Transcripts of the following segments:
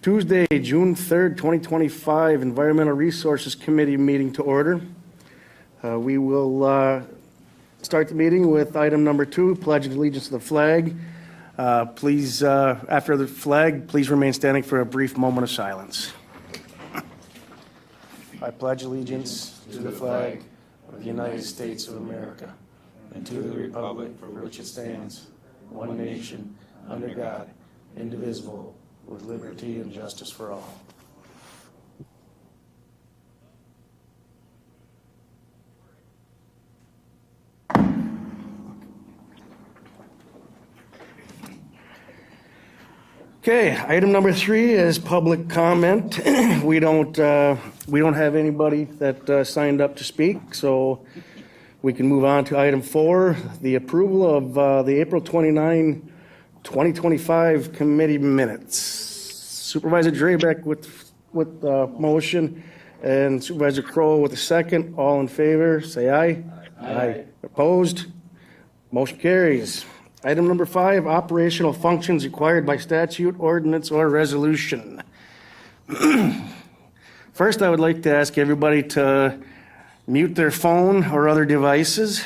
Tuesday, June 3rd, 2025, Environmental Resources Committee meeting to order. We will start the meeting with item number 2, Pledge of Allegiance to the flag. Please, after the flag, please remain standing for a brief moment of silence. I pledge allegiance to the flag of the United States of America and to the republic for which it stands, one nation, under God, indivisible, with liberty and justice for all. Okay, item number 3 is public comment. We don't have anybody that signed up to speak, so we can move on to item 4, the approval of the April 29, 2025 committee minutes. Supervisor Drabeck with the motion and Supervisor Kroll with the second. All in favor, say aye. Aye. Opposed? Motion carries. Item number 5, operational functions required by statute, ordinance, or resolution. First, I would like to ask everybody to mute their phone or other devices.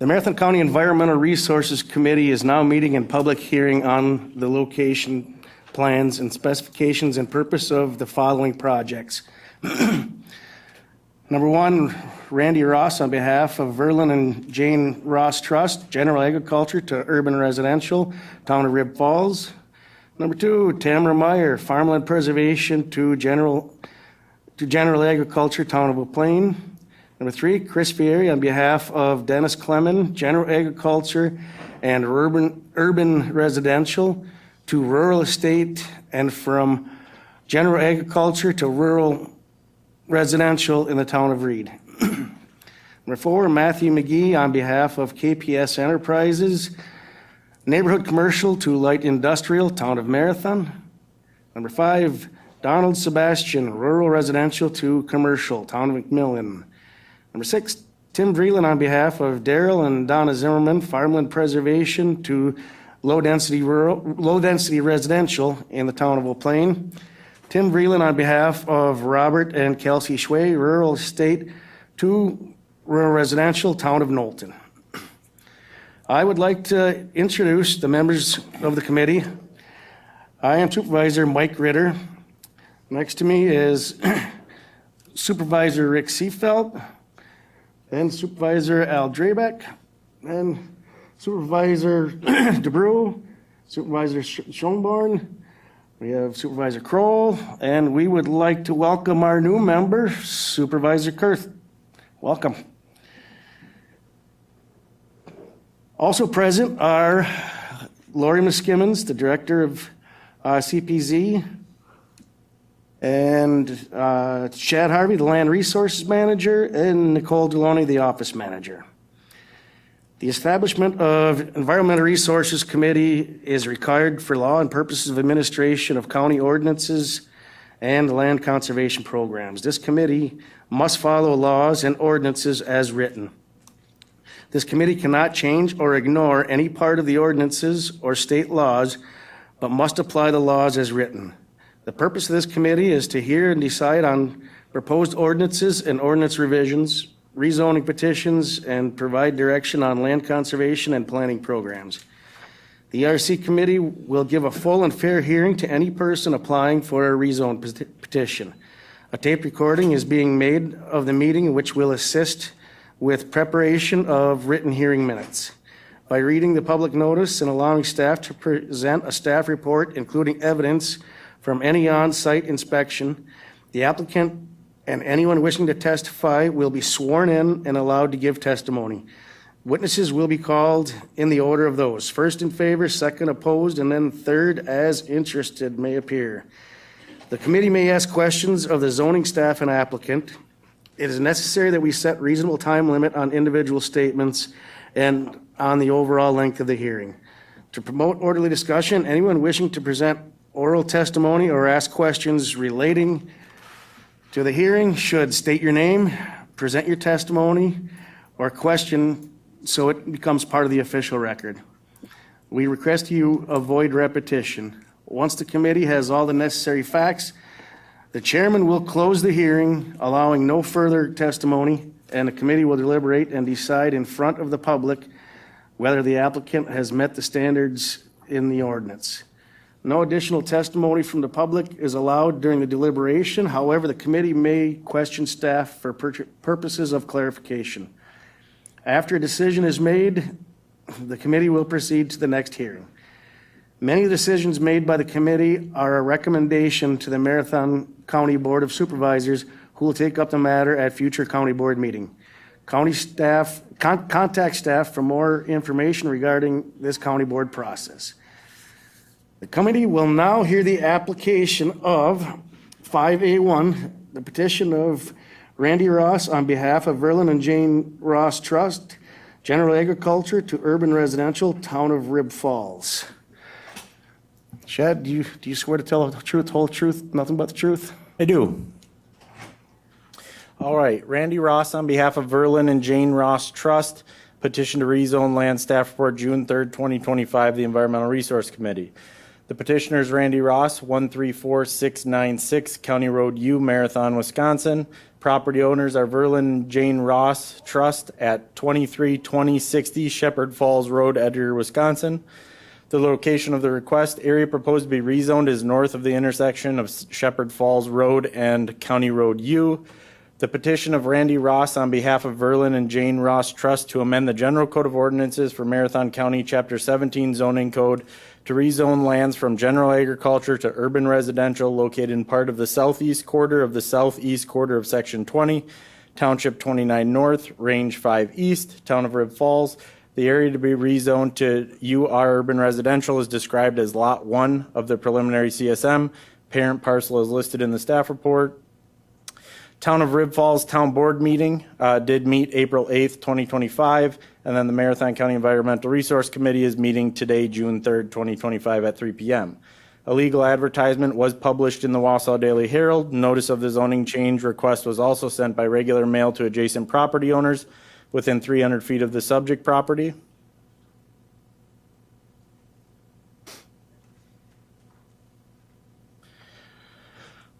The Marathon County Environmental Resources Committee is now meeting in public hearing on the location plans and specifications and purpose of the following projects. Number 1, Randy Ross on behalf of Verlin and Jane Ross Trust, General Agriculture to Urban Residential, Town of Rib Falls. Number 2, Tamara Meyer, Farmland Preservation to General Agriculture, Town of Eau Plaine. Number 3, Chris Fieri on behalf of Dennis Clemens, General Agriculture and Urban Residential to Rural Estate, and from General Agriculture to Rural Residential in the Town of Reed. Number 4, Matthew McGee on behalf of KPS Enterprises, Neighborhood Commercial to Light Industrial, Town of Marathon. Number 5, Donald Sebastian, Rural Residential to Commercial, Town of McMillan. Number 6, Tim Vreeland on behalf of Daryl and Donna Zimmerman, Farmland Preservation to Low Density Residential in the Town of Eau Plaine. Tim Vreeland on behalf of Robert and Kelsey Schway, Rural Estate to Rural Residential, Town of Knowlton. I would like to introduce the members of the committee. I am Supervisor Mike Ritter. Next to me is Supervisor Rick Seefeld, then Supervisor Al Drabeck, and Supervisor DeBrew, Supervisor Schoenborn. We have Supervisor Kroll, and we would like to welcome our new member, Supervisor Kurth. Welcome. Also present are Lori Muskimmons, the Director of CPZ, and Chad Harvey, the Land Resources Manager, and Nicole Deloney, the Office Manager. The establishment of Environmental Resources Committee is required for law and purposes of administration of county ordinances and land conservation programs. This committee must follow laws and ordinances as written. This committee cannot change or ignore any part of the ordinances or state laws, but must apply the laws as written. The purpose of this committee is to hear and decide on proposed ordinances and ordinance revisions, rezoning petitions, and provide direction on land conservation and planning programs. The ERC committee will give a full and fair hearing to any person applying for a rezone petition. A tape recording is being made of the meeting, which will assist with preparation of written hearing minutes. By reading the public notice and allowing staff to present a staff report, including evidence from any on-site inspection, the applicant and anyone wishing to testify will be sworn in and allowed to give testimony. Witnesses will be called in the order of those. First in favor, second opposed, and then third as interested may appear. The committee may ask questions of the zoning staff and applicant. It is necessary that we set reasonable time limit on individual statements and on the overall length of the hearing. To promote orderly discussion, anyone wishing to present oral testimony or ask questions relating to the hearing should state your name, present your testimony or question so it becomes part of the official record. We request you avoid repetition. Once the committee has all the necessary facts, the chairman will close the hearing, allowing no further testimony, and the committee will deliberate and decide in front of the public whether the applicant has met the standards in the ordinance. No additional testimony from the public is allowed during the deliberation. However, the committee may question staff for purposes of clarification. After a decision is made, the committee will proceed to the next hearing. Many decisions made by the committee are a recommendation to the Marathon County Board of Supervisors, who will take up the matter at future county board meeting. County staff, contact staff for more information regarding this county board process. The committee will now hear the application of 5A1, the petition of Randy Ross on behalf of Verlin and Jane Ross Trust, General Agriculture to Urban Residential, Town of Rib Falls. Chad, do you swear to tell the truth, whole truth, nothing but the truth? I do. All right, Randy Ross on behalf of Verlin and Jane Ross Trust, petition to rezone land, staff report June 3rd, 2025, the Environmental Resource Committee. The petitioner is Randy Ross, 134696 County Road U, Marathon, Wisconsin. Property owners are Verlin and Jane Ross Trust at 232060 Shepherd Falls Road, Edgar, Wisconsin. The location of the request area proposed to be rezoned is north of the intersection of Shepherd Falls Road and County Road U. The petition of Randy Ross on behalf of Verlin and Jane Ross Trust to amend the General Code of Ordinances for Marathon County, Chapter 17 Zoning Code to rezone lands from general agriculture to urban residential located in part of the southeast quarter of Section 20, Township 29 North, Range 5 East, Town of Rib Falls. The area to be rezoned to UR Urban Residential is described as Lot 1 of the preliminary CSM. Parent parcel is listed in the staff report. Town of Rib Falls Town Board meeting did meet April 8th, 2025, and then the Marathon County Environmental Resource Committee is meeting today, June 3rd, 2025 at 3 p.m. A legal advertisement was published in the Wausau Daily Herald. Notice of the zoning change request was also sent by regular mail to adjacent property owners within 300 feet of the subject property.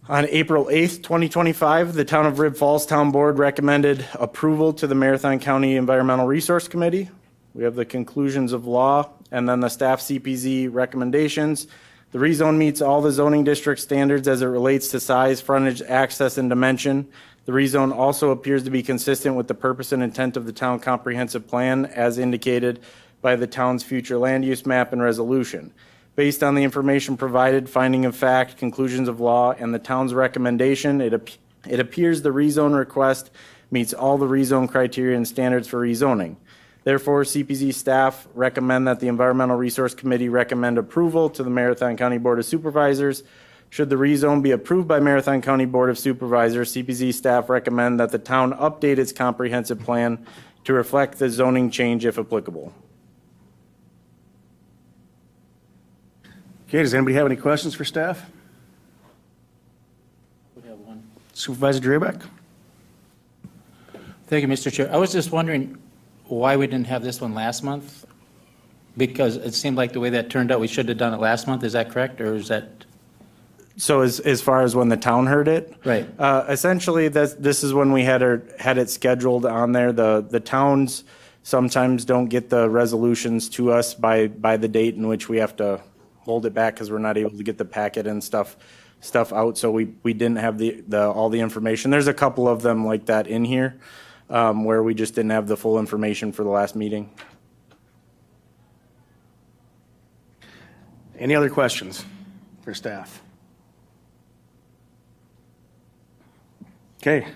On April 8th, 2025, the Town of Rib Falls Town Board recommended approval to the Marathon County Environmental Resource Committee. We have the conclusions of law and then the staff CPZ recommendations. The rezone meets all the zoning district standards as it relates to size, frontage, access, and dimension. The rezone also appears to be consistent with the purpose and intent of the town comprehensive plan as indicated by the town's future land use map and resolution. Based on the information provided, finding of fact, conclusions of law, and the town's recommendation, it appears the rezone request meets all the rezone criteria and standards for rezoning. Therefore, CPZ staff recommend that the Environmental Resource Committee recommend approval to the Marathon County Board of Supervisors. Should the rezone be approved by Marathon County Board of Supervisors, CPZ staff recommend that the town update its comprehensive plan to reflect the zoning change if applicable. Okay, does anybody have any questions for staff? We have one. Supervisor Drabek? Thank you, Mr. Chair. I was just wondering why we didn't have this one last month? Because it seemed like the way that turned out, we should have done it last month. Is that correct, or is that? So as far as when the town heard it? Right. Essentially, this is when we had it scheduled on there. The towns sometimes don't get the resolutions to us by the date in which we have to hold it back because we're not able to get the packet and stuff out. So we didn't have all the information. There's a couple of them like that in here where we just didn't have the full information for the last meeting. Any other questions for staff? Okay.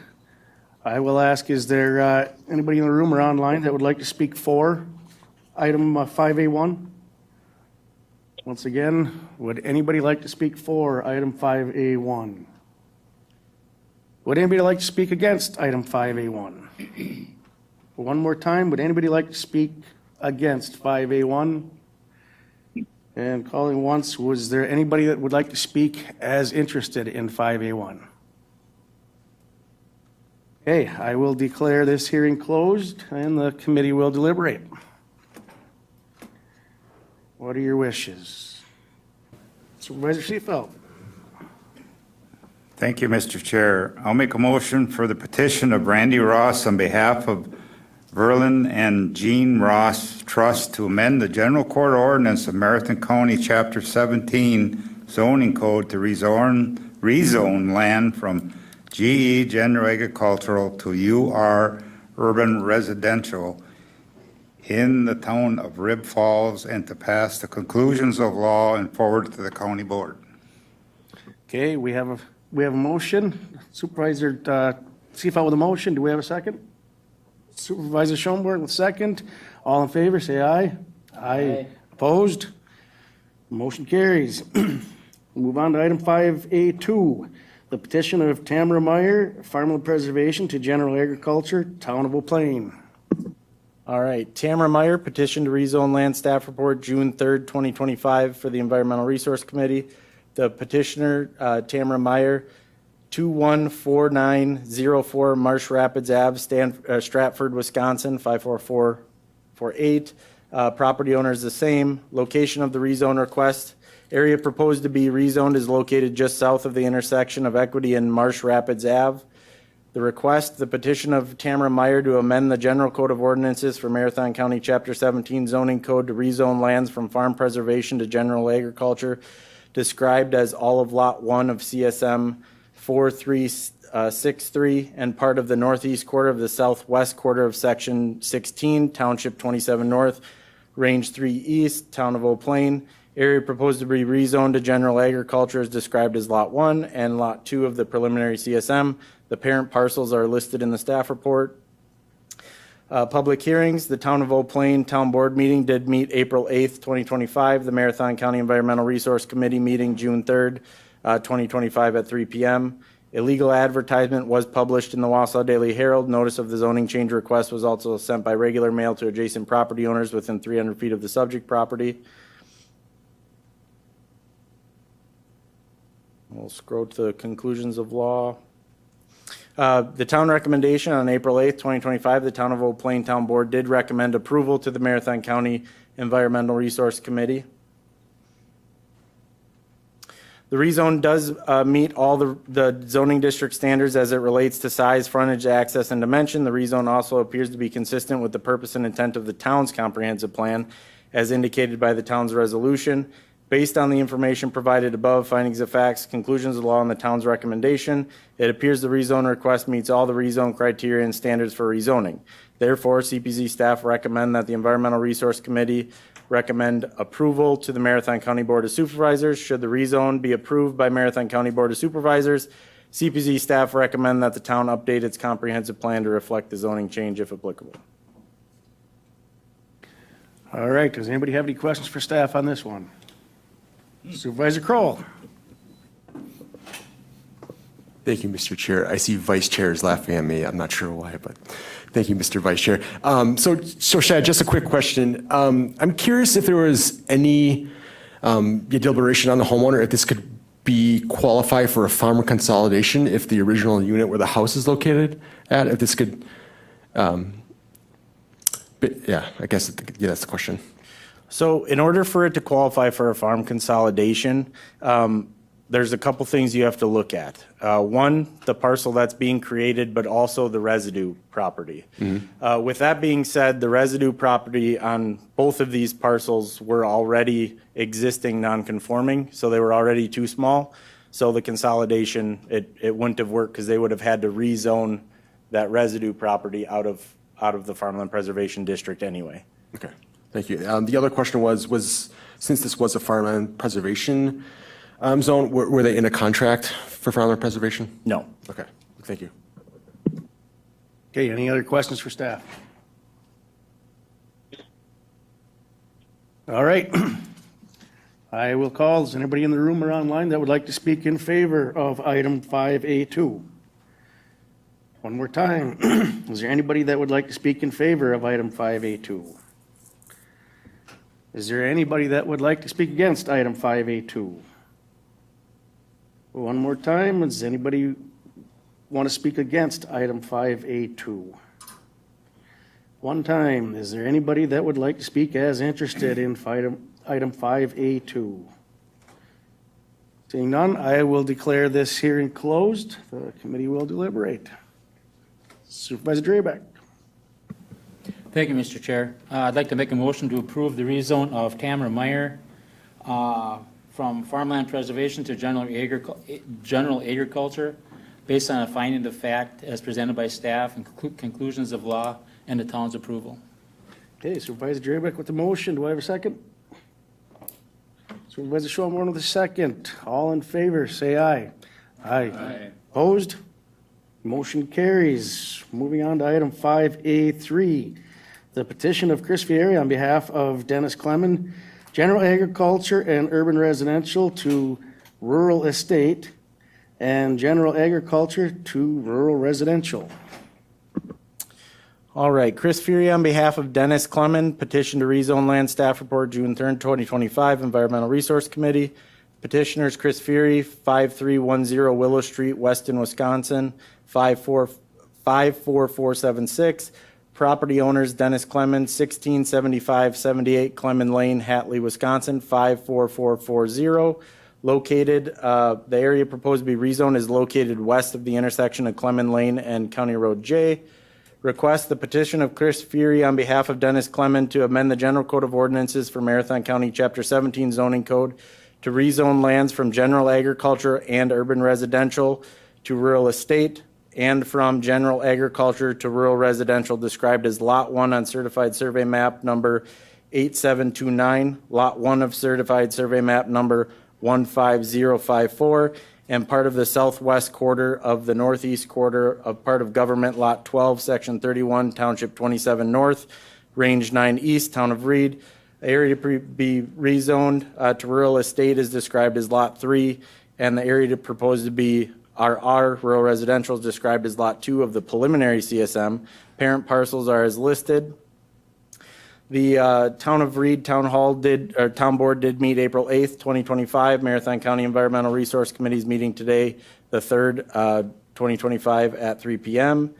I will ask, is there anybody in the room or online that would like to speak for item 5A1? Once again, would anybody like to speak for item 5A1? Would anybody like to speak against item 5A1? One more time, would anybody like to speak against 5A1? And calling once, was there anybody that would like to speak as interested in 5A1? Okay, I will declare this hearing closed and the committee will deliberate. What are your wishes? Supervisor Seefeld. Thank you, Mr. Chair. I'll make a motion for the petition of Randy Ross on behalf of Verlin and Jean Ross Trust to amend the General Court Ordinance of Marathon County, Chapter 17 zoning code to rezone land from GE General Agricultural to UR Urban Residential in the town of Rib Falls and to pass the conclusions of law and forward to the county board. Okay, we have a motion. Supervisor Seefeld with a motion. Do we have a second? Supervisor Schoenberg with second. All in favor, say aye. Aye. Opposed? Motion carries. Move on to item 5A2, the petition of Tamara Meyer, Farmland Preservation to General Agriculture, Town of Eau Plaine. All right, Tamara Meyer, petition to rezone land, staff report, June 3rd, 2025, for the Environmental Resource Committee. The petitioner, Tamara Meyer, 214904 Marsh Rapids Ave, Stratford, Wisconsin, 54448. Property owner is the same. Location of the rezone request. Area proposed to be rezoned is located just south of the intersection of Equity and Marsh Rapids Ave. The request, the petition of Tamara Meyer to amend the General Code of Ordinances for Marathon County Chapter 17 zoning code to rezone lands from farm preservation to general agriculture, described as all of Lot 1 of CSM 4363 and part of the northeast quarter of the southwest quarter of Section 16, Township 27 North, Range 3 East, Town of Eau Plaine. Area proposed to be rezoned to general agriculture is described as Lot 1 and Lot 2 of the preliminary CSM. The parent parcels are listed in the staff report. Public hearings, the Town of Eau Plaine Town Board meeting did meet April 8th, 2025. The Marathon County Environmental Resource Committee meeting June 3rd, 2025 at 3 p.m. Illegal advertisement was published in the Wausau Daily Herald. Notice of the zoning change request was also sent by regular mail to adjacent property owners within 300 feet of the subject property. We'll scroll to the conclusions of law. The town recommendation on April 8th, 2025, the Town of Eau Plaine Town Board did recommend approval to the Marathon County Environmental Resource Committee. The rezone does meet all the zoning district standards as it relates to size, frontage, access, and dimension. The rezone also appears to be consistent with the purpose and intent of the town's comprehensive plan as indicated by the town's resolution. Based on the information provided above, findings of facts, conclusions of law, and the town's recommendation, it appears the rezone request meets all the rezone criteria and standards for rezoning. Therefore, CPZ staff recommend that the Environmental Resource Committee recommend approval to the Marathon County Board of Supervisors. Should the rezone be approved by Marathon County Board of Supervisors, CPZ staff recommend that the town update its comprehensive plan to reflect the zoning change if applicable. All right, does anybody have any questions for staff on this one? Supervisor Kroll. Thank you, Mr. Chair. I see vice chairs laughing at me. I'm not sure why, but thank you, Mr. Vice Chair. So Shad, just a quick question. I'm curious if there was any deliberation on the homeowner if this could be qualify for a farm consolidation if the original unit where the house is located at, if this could, I guess, that's the question. So in order for it to qualify for a farm consolidation, there's a couple things you have to look at. One, the parcel that's being created, but also the residue property. Mm-hmm. With that being said, the residue property on both of these parcels were already existing non-conforming, so they were already too small. So the consolidation, it wouldn't have worked because they would have had to rezone that residue property out of the Farmland Preservation District anyway. Okay. Thank you. The other question was since this was a farmland preservation zone, were they in a contract for farmland preservation? No. Okay. Thank you. Okay, any other questions for staff? All right. I will call. Is anybody in the room or online that would like to speak in favor of item 5A2? One more time. Is there anybody that would like to speak in favor of item 5A2? Is there anybody that would like to speak against item 5A2? One more time, does anybody want to speak against item 5A2? One time, is there anybody that would like to speak as interested in item 5A2? Seeing none, I will declare this hearing closed. The committee will deliberate. Supervisor Drabek. Thank you, Mr. Chair. I'd like to make a motion to approve the rezone of Tamara Meyer from farmland preservation to general agriculture based on a finding of fact as presented by staff and conclusions of law and the town's approval. Okay, Supervisor Drabek with the motion. Do I have a second? Supervisor Schoenborn with a second. All in favor, say aye. Aye. Opposed? Motion carries. Moving on to item 5A3, the petition of Chris Fieri on behalf of Dennis Clemens, General Agriculture and Urban Residential to Rural Estate, and General Agriculture to Rural Residential. All right, Chris Fury on behalf of Dennis Clemens, petition to rezone land, staff report, June 3rd, 2025, Environmental Resource Committee. Petitioners Chris Fury, 5310 Willow Street, Weston, Wisconsin, 54476. Property owners Dennis Clemens, 167578 Clemens Lane, Hatley, Wisconsin, 54440. Located, the area proposed to be rezoned is located west of the intersection of Clemens Lane and County Road J. Request the petition of Chris Fury on behalf of Dennis Clemens to amend the General Code of Ordinances for Marathon County, Chapter 17 zoning code to rezone lands from general agriculture and urban residential to rural estate and from general agriculture to rural residential described as Lot 1 on Certified Survey Map number 8729, Lot 1 of Certified Survey Map number 15054, and part of the southwest quarter of the northeast quarter of part of Government Lot 12, Section 31, Township 27 North, Range 9 East, Town of Reed. The area to be rezoned to rural estate is described as Lot 3, and the area to propose to be RR, rural residential, is described as Lot 2 of the preliminary CSM. Parent parcels are as listed. The Town of Reed Town Board did meet April 8th, 2025. Marathon County Environmental Resource Committee is meeting today, the 3rd, 2025 at 3 p.m.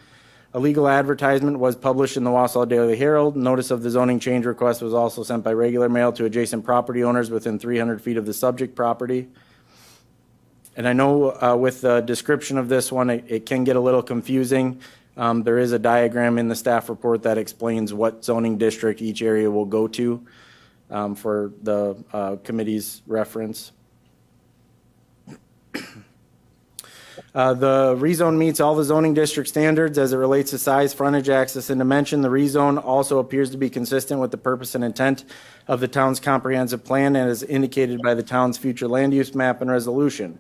A legal advertisement was published in the Wausau Daily Herald. Notice of the zoning change request was also sent by regular mail to adjacent property owners within 300 feet of the subject property. And I know with the description of this one, it can get a little confusing. There is a diagram in the staff report that explains what zoning district each area will go to for the committee's reference. The rezone meets all the zoning district standards as it relates to size, frontage, access, and dimension. The rezone also appears to be consistent with the purpose and intent of the town's comprehensive plan and is indicated by the town's future land use map and resolution.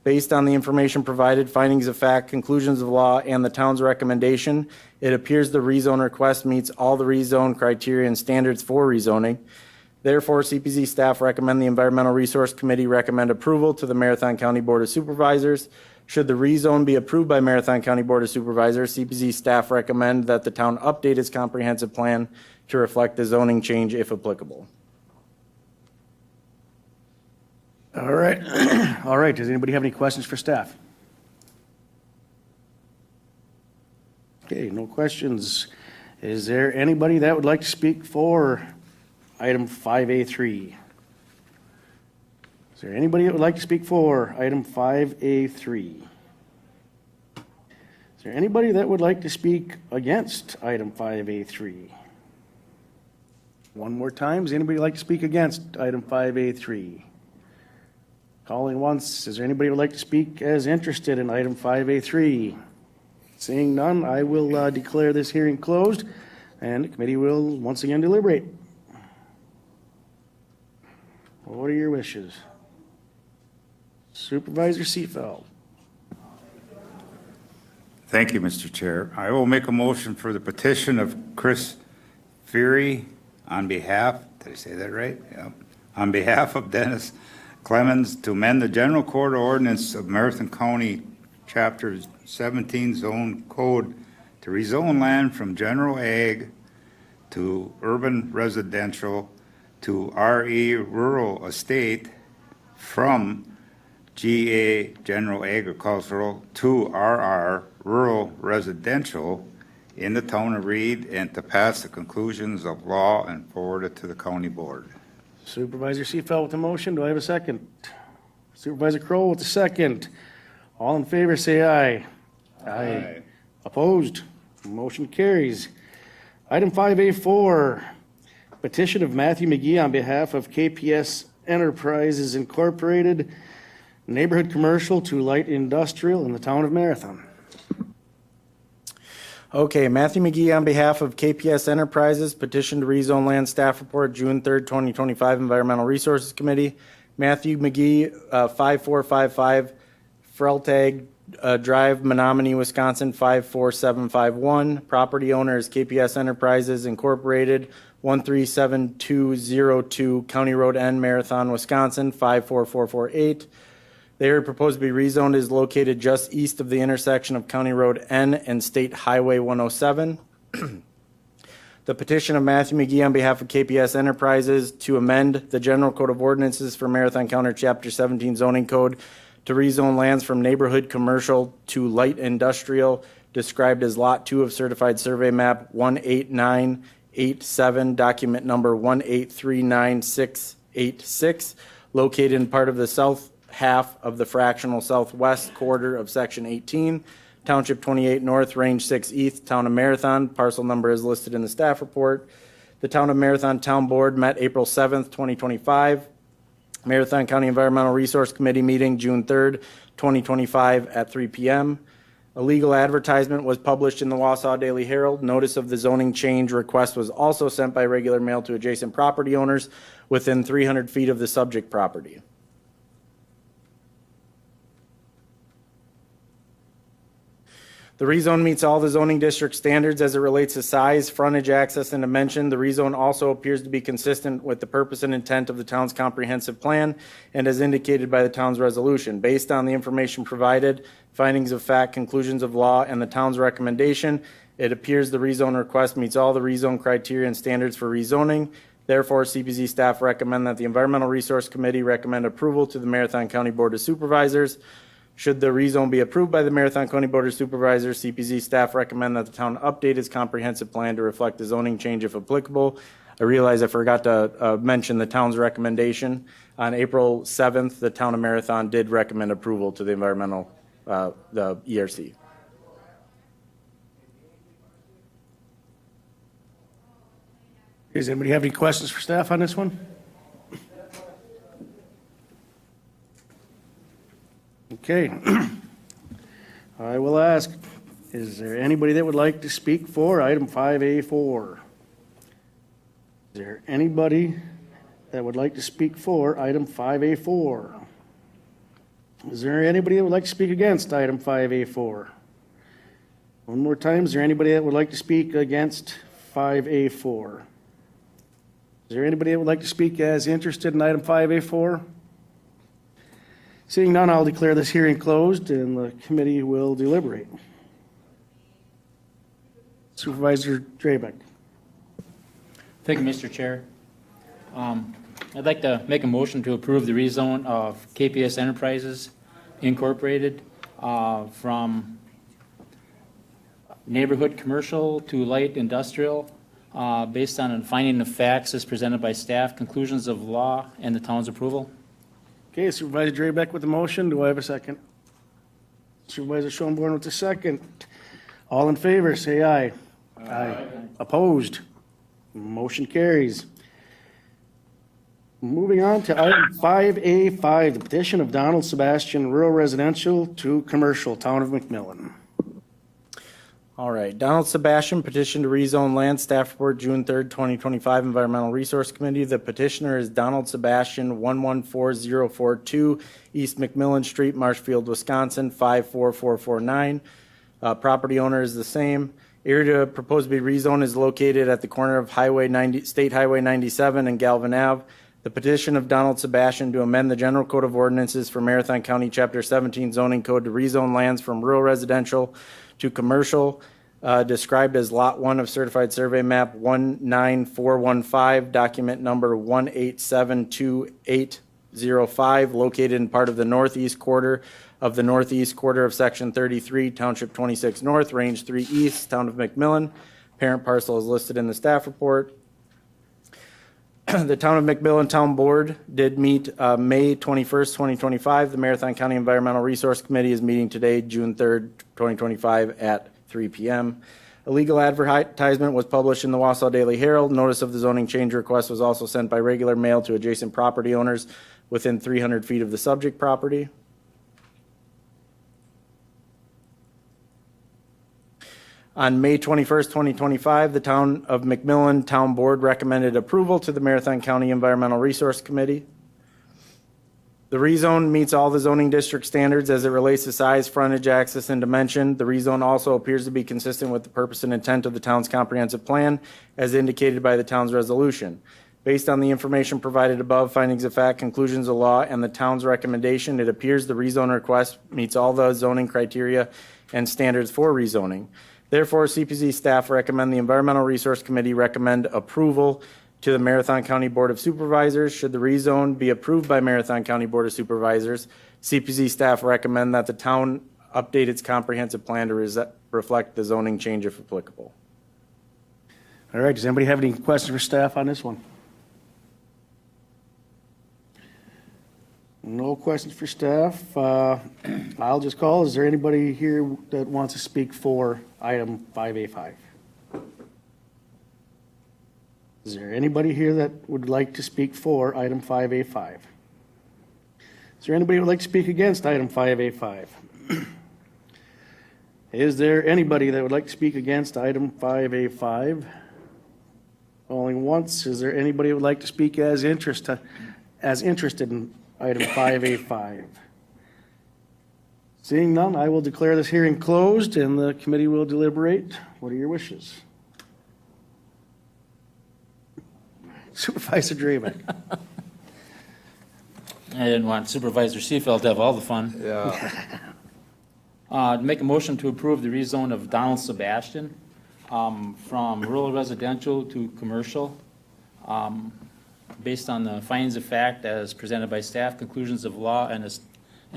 Based on the information provided, findings of fact, conclusions of law, and the town's recommendation, it appears the rezone request meets all the rezone criteria and standards for rezoning. Therefore, CPZ staff recommend the Environmental Resource Committee recommend approval to the Marathon County Board of Supervisors. Should the rezone be approved by Marathon County Board of Supervisors, CPZ staff recommend that the town update its comprehensive plan to reflect the zoning change if applicable. All right. All right. Does anybody have any questions for staff? Okay, no questions. Is there anybody that would like to speak for item 5A3? Is there anybody that would like to speak for item 5A3? Is there anybody that would like to speak against item 5A3? One more time. Does anybody like to speak against item 5A3? Calling once. Is there anybody who would like to speak as interested in item 5A3? Seeing none, I will declare this hearing closed, and the committee will once again deliberate. What are your wishes? Supervisor Seefeld. Thank you, Mr. Chair. I will make a motion for the petition of Chris Fury on behalf, did I say that right? Yeah. On behalf of Dennis Clemens to amend the General Code Ordinance of Marathon County, Chapter 17 Zone Code to rezone land from general ag to urban residential to RE rural estate from GA general agricultural to RR rural residential in the town of Reed and to pass the conclusions of law and forward it to the county board. Supervisor Seefeld with the motion. Do I have a second? Supervisor Kroll with the second. All in favor, say aye. Aye. Opposed? Motion carries. Item 5A4, petition of Matthew McGee on behalf of KPS Enterprises Incorporated, neighborhood commercial to light industrial in the town of Marathon. Okay, Matthew McGee on behalf of KPS Enterprises, petition to rezone land, staff report, June 3rd, 2025, Environmental Resources Committee. Matthew McGee, 5455 Freltag Drive, Menominee, Wisconsin, 54751. Property owner is KPS Enterprises Incorporated, 137202 County Road N, Marathon, Wisconsin, 54448. The area proposed to be rezoned is located just east of the intersection of County Road N and State Highway 107. The petition of Matthew McGee on behalf of KPS Enterprises to amend the General Code of Ordinances for Marathon County Chapter 17 zoning code to rezone lands from neighborhood commercial to light industrial, described as Lot 2 of Certified Survey Map 18987, document number 1839686, located in part of the south half of the fractional southwest quarter of Section 18, Township 28 North, Range 6 East, Town of Marathon. Parcel number is listed in the staff report. The Town of Marathon Town Board met April 7th, 2025. Marathon County Environmental Resource Committee meeting June 3rd, 2025 at 3 p.m. A legal advertisement was published in the Wausau Daily Herald. Notice of the zoning change request was also sent by regular mail to adjacent property owners within 300 feet of the subject property. The rezone meets all the zoning district standards as it relates to size, frontage, access, and dimension. The rezone also appears to be consistent with the purpose and intent of the town's comprehensive plan and as indicated by the town's resolution. Based on the information provided, findings of fact, conclusions of law, and the town's recommendation, it appears the rezone request meets all the rezone criteria and standards for rezoning. Therefore, CPZ staff recommend that the Environmental Resource Committee recommend approval to the Marathon County Board of Supervisors. Should the rezone be approved by the Marathon County Board of Supervisors, CPZ staff recommend that the town update its comprehensive plan to reflect the zoning change if applicable. I realize I forgot to mention the town's recommendation. On April 7th, the town of Marathon did recommend approval to the environmental, the ERC. Does anybody have any questions for staff on this one? Okay. I will ask, is there anybody that would like to speak for item 5A4? Is there anybody that would like to speak for item 5A4? Is there anybody that would like to speak against item 5A4? One more time, is there anybody that would like to speak against 5A4? Is there anybody that would like to speak as interested in item 5A4? Seeing none, I'll declare this hearing closed and the committee will deliberate. Supervisor Drabeck. Thank you, Mr. Chair. I'd like to make a motion to approve the rezone of KPS Enterprises Incorporated from neighborhood commercial to light industrial based on a finding of facts as presented by staff, conclusions of law, and the town's approval. Okay, Supervisor Drabeck with the motion. Do I have a second? Supervisor Schoenborn with the second. All in favor, say aye. Aye. Opposed? Motion carries. Moving on to item 5A5, the petition of Donald Sebastian, rural residential to commercial, town of McMillan. All right, Donald Sebastian petition to rezone land, staff report June 3rd, 2025, Environmental Resource Committee. The petitioner is Donald Sebastian, 114042 East McMillan Street, Marshfield, Wisconsin, 54449. Property owner is the same. Area proposed to be rezoned is located at the corner of State Highway 97 and Galvin Ave. The petition of Donald Sebastian to amend the General Code of Ordinances for Marathon County Chapter 17 zoning code to rezone lands from rural residential to commercial, described as Lot 1 of Certified Survey Map 19415, document number 1872805, located in part of the northeast quarter of Section 33, Township 26 North, Range 3 East, Town of McMillan. Parent parcel is listed in the staff report. The Town of McMillan Town Board did meet May 21st, 2025. The Marathon County Environmental Resource Committee is meeting today, June 3rd, 2025 at 3 p.m. A legal advertisement was published in the Wausau Daily Herald. Notice of the zoning change request was also sent by regular mail to adjacent property owners within 300 feet of the subject property. On May 21st, 2025, the Town of McMillan Town Board recommended approval to the Marathon County Environmental Resource Committee. The rezone meets all the zoning district standards as it relates to size, frontage, access, and dimension. The rezone also appears to be consistent with the purpose and intent of the town's comprehensive plan as indicated by the town's resolution. Based on the information provided above, findings of fact, conclusions of law, and the town's recommendation, it appears the rezone request meets all the zoning criteria and standards for rezoning. Therefore, CPZ staff recommend the Environmental Resource Committee recommend approval to the Marathon County Board of Supervisors. Should the rezone be approved by Marathon County Board of Supervisors, CPZ staff recommend that the town update its comprehensive plan to reflect the zoning change if applicable. All right, does anybody have any questions for staff on this one? No questions for staff. I'll just call. Is there anybody here that wants to speak for item 5A5? Is there anybody here that would like to speak for item 5A5? Is there anybody who would like to speak against item 5A5? Is there anybody that would like to speak against item 5A5? Only once. Is there anybody who would like to speak as interested in item 5A5? Seeing none, I will declare this hearing closed and the committee will deliberate. What are your wishes? Supervisor Draven. I didn't want Supervisor Seefeld to have all the fun. Make a motion to approve the rezone of Donald Sebastian from rural residential to commercial, based on the findings of fact as presented by staff, conclusions of law, and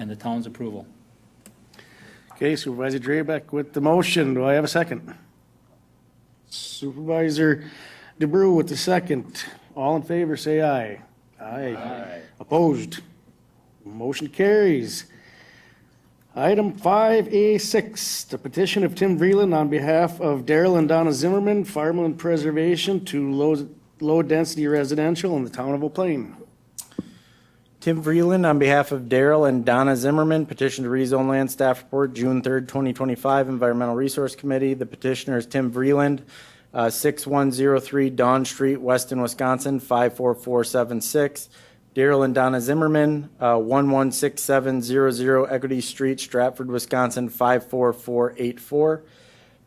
the town's approval. Okay, Supervisor Drabeck with the motion. Do I have a second? Supervisor DeBrew with the second. All in favor, say aye. Aye. Opposed? Motion carries. Item 5A6, the petition of Tim Vreeland on behalf of Daryl and Donna Zimmerman, farmland preservation to low-density residential in the town of Eau Plaine. Tim Vreeland, on behalf of Daryl and Donna Zimmerman, petition to rezone land. Staff report, June 3rd, 2025, Environmental Resource Committee. The petitioner is Tim Vreeland, 6103 Dawn Street, Weston, Wisconsin, 54476. Daryl and Donna Zimmerman, 116700 Equity Street, Stratford, Wisconsin, 54484.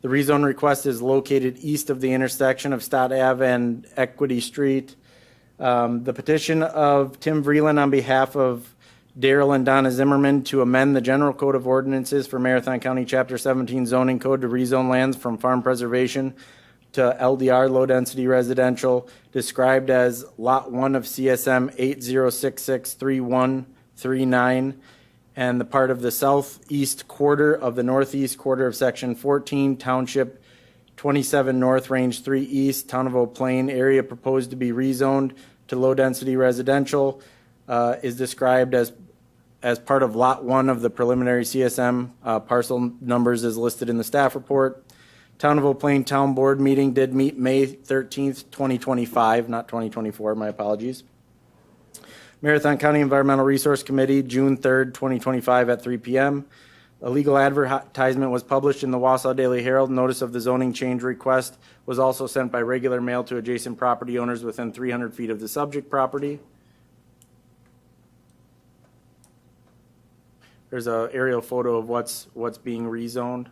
The rezone request is located east of the intersection of Stott Ave and Equity Street. The petition of Tim Vreeland on behalf of Daryl and Donna Zimmerman to amend the General Code of Ordinances for Marathon County Chapter 17 Zoning Code to rezone lands from farm preservation to LDR, low-density residential, described as Lot 1 of CSM 80663139, and the part of the southeast quarter of the northeast quarter of Section 14, Township 27 North, Range 3 East, Town of Eau Plaine, area proposed to be rezoned to low-density residential, is described as part of Lot 1 of the preliminary CSM. Parcel numbers is listed in the staff report. Town of Eau Plaine Town Board meeting did meet May 13th, 2025, not 2024, my apologies. Marathon County Environmental Resource Committee, June 3rd, 2025 at 3 p.m. A legal advertisement was published in the Wausau Daily Herald. Notice of the zoning change request was also sent by regular mail to adjacent property owners within 300 feet of the subject property. There's an aerial photo of what's being rezoned.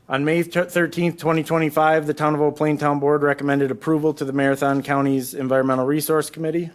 On May 13th, 2025, the Town of Eau Plaine Town Board recommended approval to the Marathon County's Environmental Resource Committee.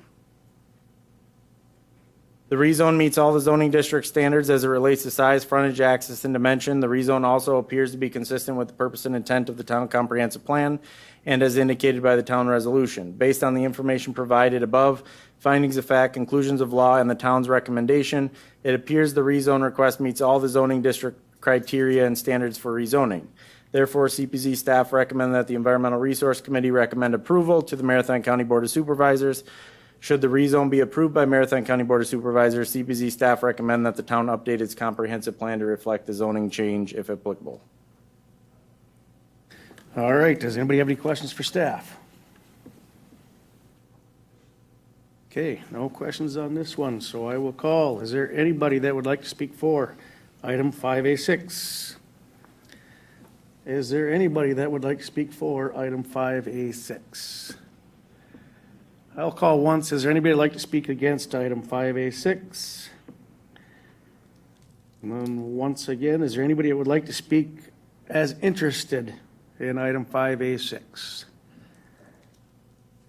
The rezone meets all the zoning district standards as it relates to size, frontage, access, and dimension. The rezone also appears to be consistent with the purpose and intent of the town comprehensive plan and as indicated by the town resolution. Based on the information provided above, findings of fact, conclusions of law, and the town's recommendation, it appears the rezone request meets all the zoning district criteria and standards for rezoning. Therefore, CPZ staff recommend that the Environmental Resource Committee recommend approval to the Marathon County Board of Supervisors. Should the rezone be approved by Marathon County Board of Supervisors, CPZ staff recommend that the town update its comprehensive plan to reflect the zoning change if applicable. All right, does anybody have any questions for staff? Okay, no questions on this one, so I will call. Is there anybody that would like to speak for item 5A6? Is there anybody that would like to speak for item 5A6? I'll call once. Is there anybody that'd like to speak against item 5A6? And then once again, is there anybody that would like to speak as interested in item 5A6?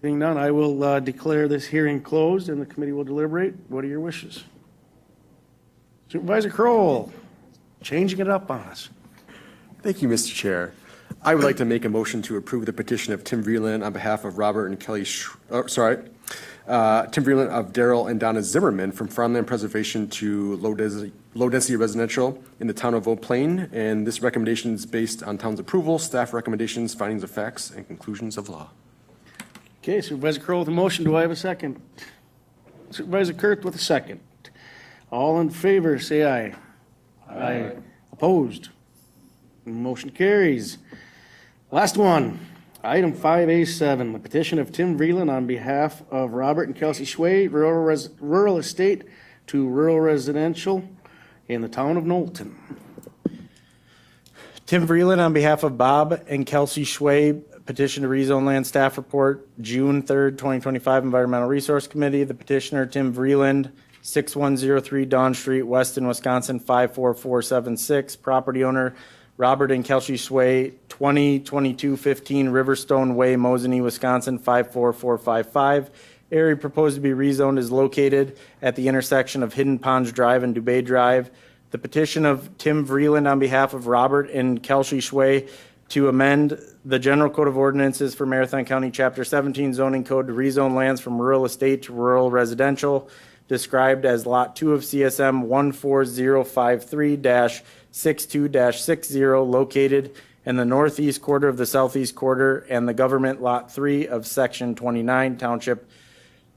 Seeing none, I will declare this hearing closed and the committee will deliberate. What are your wishes? Supervisor Kroll, changing it up on us. Thank you, Mr. Chair. I would like to make a motion to approve the petition of Tim Vreeland on behalf of Robert and Kelly, Tim Vreeland of Daryl and Donna Zimmerman from farmland preservation to low-density residential in the town of Eau Plaine. And this recommendation is based on town's approval, staff recommendations, findings of facts, and conclusions of law. Okay, Supervisor Kroll with a motion. Do I have a second? Supervisor Kurt with a second. All in favor, say aye. Aye. Opposed? Motion carries. Last one, item 5A7, the petition of Tim Vreeland on behalf of Robert and Kelsey Schway, rural estate to rural residential in the town of Knowlton. Tim Vreeland on behalf of Bob and Kelsey Schway, petition to rezone land staff report, June 3rd, 2025, Environmental Resource Committee. The petitioner, Tim Vreeland, 6103 Dawn Street, Weston, Wisconsin, 54476. Property owner, Robert and Kelsey Schway, 2022-15 Riverstone Way, Mosinee, Wisconsin, 54455. Area proposed to be rezoned is located at the intersection of Hidden Ponds Drive and Dubay Drive. The petition of Tim Vreeland on behalf of Robert and Kelsey Schway to amend the General Code of Ordinances for Marathon County, Chapter 17 zoning code to rezone lands from rural estate to rural residential, described as Lot 2 of CSM 14053-62-60, located in the northeast quarter of the southeast quarter and the government Lot 3 of Section 29, Township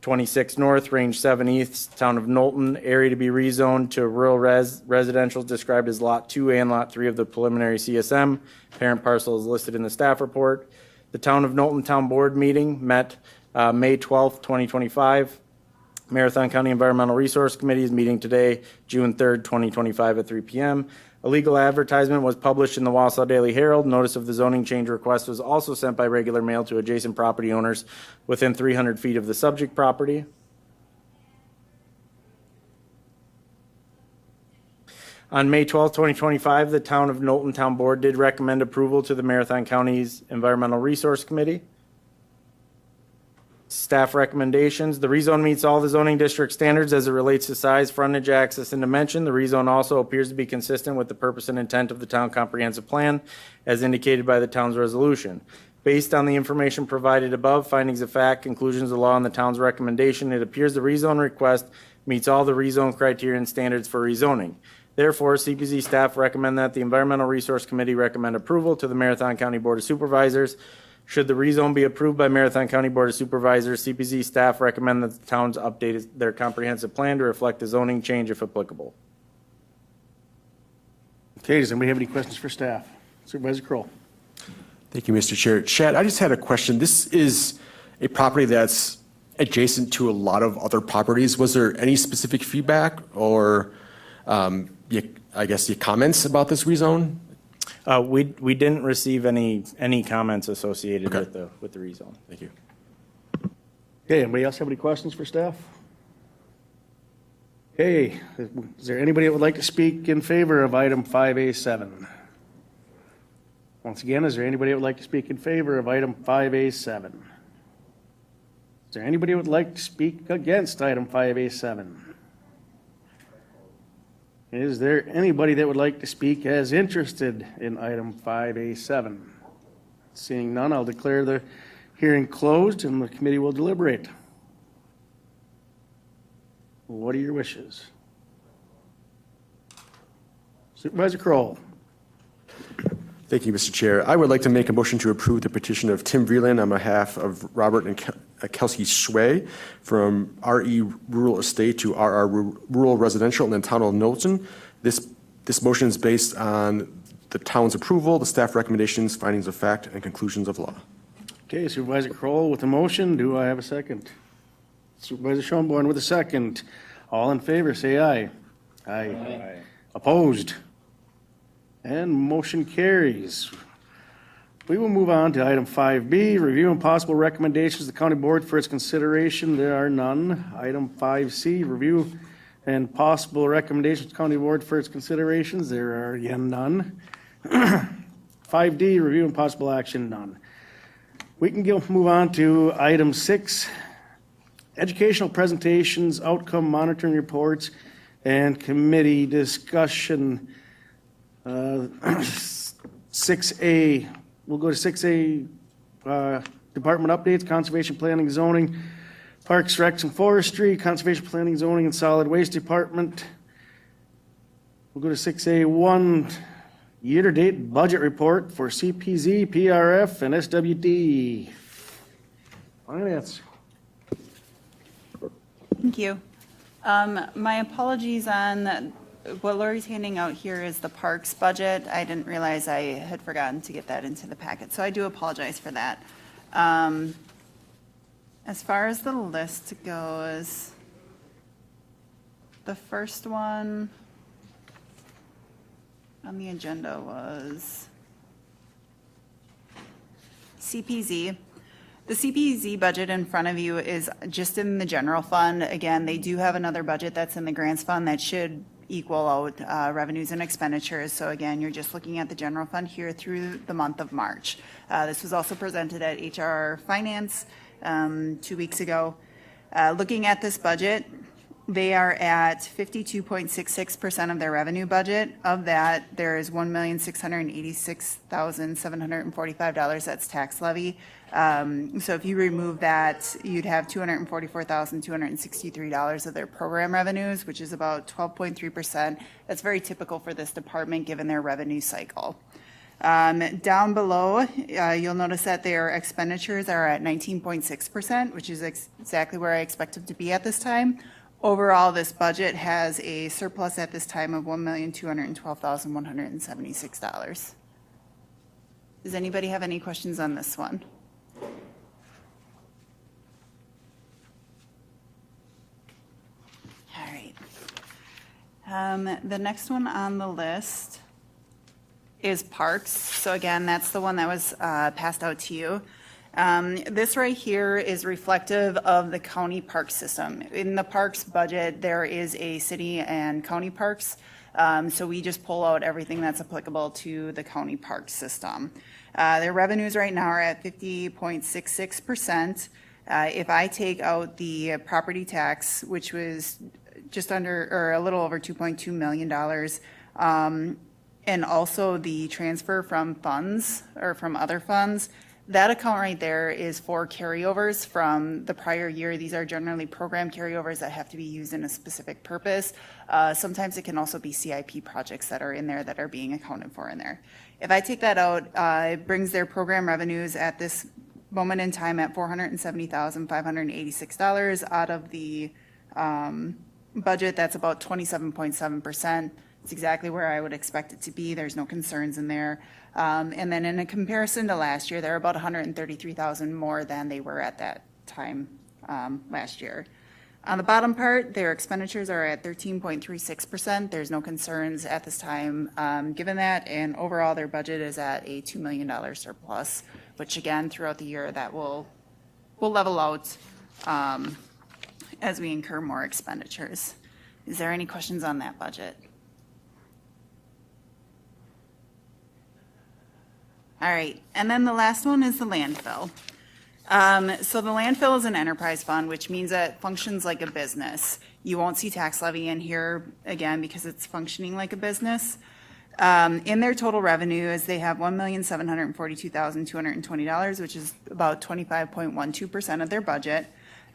26 North, Range 7 East, Town of Knowlton, area to be rezoned to rural residential described as Lot 2 and Lot 3 of the preliminary CSM. Parent parcel is listed in the staff report. The Town of Knowlton Town Board meeting met May 12th, 2025. Marathon County Environmental Resource Committee is meeting today, June 3rd, 2025 at 3 p.m. A legal advertisement was published in the Wausau Daily Herald. Notice of the zoning change request was also sent by regular mail to adjacent property owners within 300 feet of the subject property. On May 12, 2025, the Town of Knowlton Town Board did recommend approval to the Marathon County's Environmental Resource Committee. Staff recommendations. The rezone meets all the zoning district standards as it relates to size, frontage, access, and dimension. The rezone also appears to be consistent with the purpose and intent of the town comprehensive plan as indicated by the town's resolution. Based on the information provided above, findings of fact, conclusions of law, and the town's recommendation, it appears the rezone request meets all the rezone criteria and standards for rezoning. Therefore, CPZ staff recommend that the Environmental Resource Committee recommend approval to the Marathon County Board of Supervisors. Should the rezone be approved by Marathon County Board of Supervisors, CPZ staff recommend that the towns update their comprehensive plan to reflect the zoning change if applicable. Okay, does anybody have any questions for staff? Supervisor Kroll. Thank you, Mr. Chair. Chad, I just had a question. This is a property that's adjacent to a lot of other properties. Was there any specific feedback or, I guess, comments about this rezone? We didn't receive any comments associated Okay. with the rezone. Thank you. Okay, anybody else have any questions for staff? Okay, is there anybody that would like to speak in favor of item 5A7? Once again, is there anybody that would like to speak in favor of item 5A7? Is there anybody that would like to speak against item 5A7? Is there anybody that would like to speak as interested in item 5A7? Seeing none, I'll declare the hearing closed and the committee will deliberate. What are your wishes? Supervisor Kroll. Thank you, Mr. Chair. I would like to make a motion to approve the petition of Tim Vreeland on behalf of Robert and Kelsey Sway from RE Rural Estate to RR Rural Residential in the town of Knowlton. This motion is based on the town's approval, the staff recommendations, findings of fact, and conclusions of law. Okay, Supervisor Kroll with the motion. Do I have a second? Supervisor Schoenborn with a second. All in favor, say aye. Aye. Opposed? And motion carries. We will move on to item 5B, review and possible recommendations to the county board for its consideration. There are none. Item 5C, review and possible recommendations to the county board for its considerations. There are again none. 5D, review and possible action, none. We can move on to item 6, educational presentations, outcome monitoring reports, and committee discussion. 6A, we'll go to 6A, department updates, conservation planning, zoning, parks, recs, and forestry, conservation planning, zoning, and solid waste department. We'll go to 6A1, year-to-date budget report for CPZ, PRF, and SWD. Finance. Thank you. My apologies on what Lori's handing out here is the parks budget. I didn't realize I had forgotten to get that into the packet, so I do apologize for that. As far as the list goes, the first one on the agenda was CPZ. The CPZ budget in front of you is just in the general fund. Again, they do have another budget that's in the grants fund that should equal out revenues and expenditures. So again, you're just looking at the general fund here through the month of March. This was also presented at HR Finance 2 weeks ago. Looking at this budget, they are at 52.66% of their revenue budget. Of that, there is $1,686,745 that's tax levy. So if you remove that, you'd have $244,263 of their program revenues, which is about 12.3%. That's very typical for this department given their revenue cycle. Down below, you'll notice that their expenditures are at 19.6%, which is exactly where I expect them to be at this time. Overall, this budget has a surplus at this time of $1,212,176. Does anybody have any questions on this one? All right. The next one on the list is parks. So again, that's the one that was passed out to you. This right here is reflective of the county park system. In the parks budget, there is a city and county parks. So we just pull out everything that's applicable to the county park system. Their revenues right now are at 50.66%. If I take out the property tax, which was just under or a little over $2.2 million, and also the transfer from funds or from other funds, that account right there is for carryovers from the prior year. These are generally program carryovers that have to be used in a specific purpose. Sometimes it can also be CIP projects that are in there that are being accounted for in there. If I take that out, it brings their program revenues at this moment in time at $470,586 out of the budget. That's about 27.7%. It's exactly where I would expect it to be. There's no concerns in there. And then in a comparison to last year, they're about 133,000 more than they were at that time last year. On the bottom part, their expenditures are at 13.36%. There's no concerns at this time given that. And overall, their budget is at a $2 million surplus, which again, throughout the year, that will level out as we incur more expenditures. Is there any questions on that budget? All right, and then the last one is the landfill. So the landfill is an enterprise fund, which means that it functions like a business. You won't see tax levy in here, again, because it's functioning like a business. In their total revenue, is they have $1,742,220, which is about 25.12% of their budget.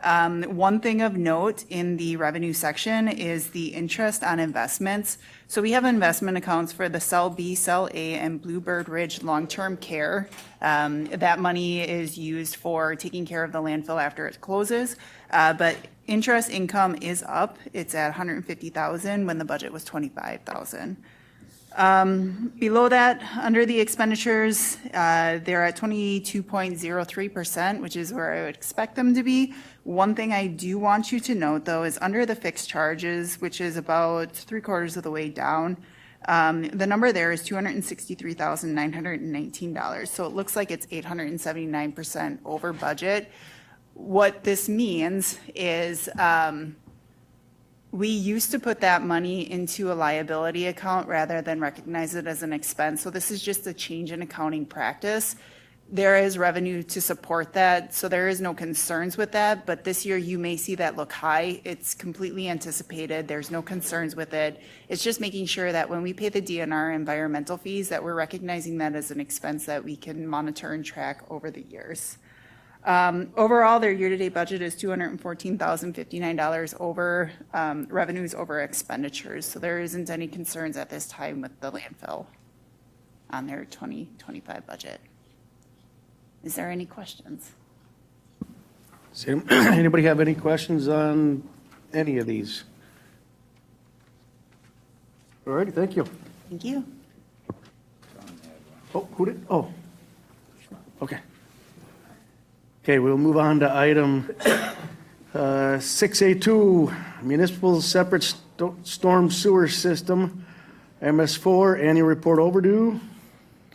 One thing of note in the revenue section is the interest on investments. So we have investment accounts for the Cell B, Cell A, and Bluebird Ridge long-term care. That money is used for taking care of the landfill after it closes. But interest income is up. It's at $150,000 when the budget was $25,000. Below that, under the expenditures, they're at 22.03%, which is where I would expect them to be. One thing I do want you to note, though, is under the fixed charges, which is about 3/4 of the way down, the number there is $263,919. So it looks like it's 879% over budget. What this means is, we used to put that money into a liability account rather than recognize it as an expense. So this is just a change in accounting practice. There is revenue to support that, so there is no concerns with that. But this year, you may see that look high. It's completely anticipated. There's no concerns with it. It's just making sure that when we pay the DNR environmental fees, that we're recognizing that as an expense that we can monitor and track over the years. Overall, their year-to-date budget is $214,059 over revenues over expenditures. So there isn't any concerns at this time with the landfill on their 2025 budget. Is there any questions? Anybody have any questions on any of these? All righty, thank you. Thank you. Oh, who did? Oh, okay. Okay, we'll move on to item 6A2, Municipal Separate Storm Sewer System, MS4, Annual Report Overdue.